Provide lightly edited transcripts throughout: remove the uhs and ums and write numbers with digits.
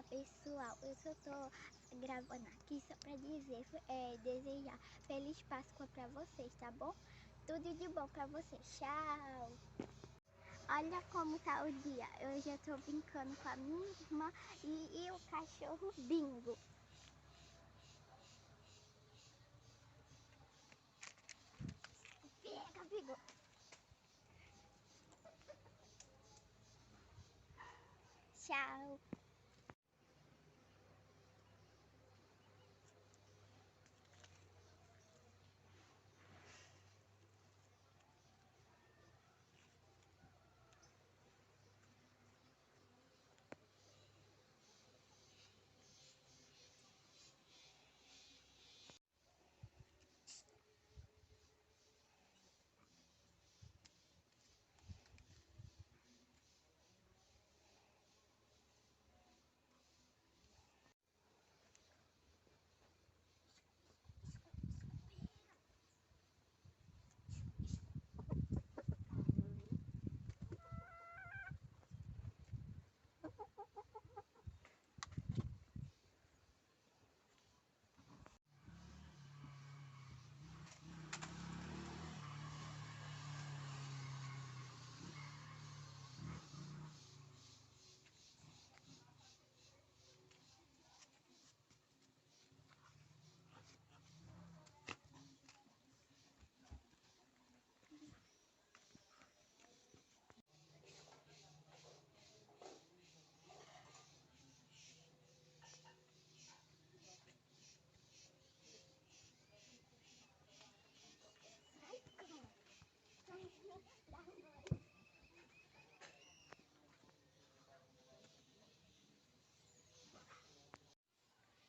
pessoal, eu só tô gravando aqui só pra dizer, desejar Feliz Páscoa pra vocês, tá bom? Tudo de bom pra vocês, tchau! Olha como tá o dia, eu já tô brincando com a minha irmã e o cachorro Bingo. Pega, Bingo! Tchau!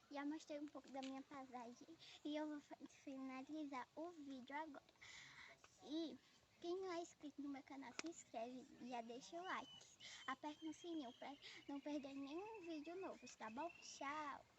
Já mostrei um pouco da minha paisagem e eu vou finalizar o vídeo agora. E quem não é inscrito no meu canal, se inscreve e já deixa o like. Aperta no sininho para não perder nenhum vídeo novo, tá bom? Tchau!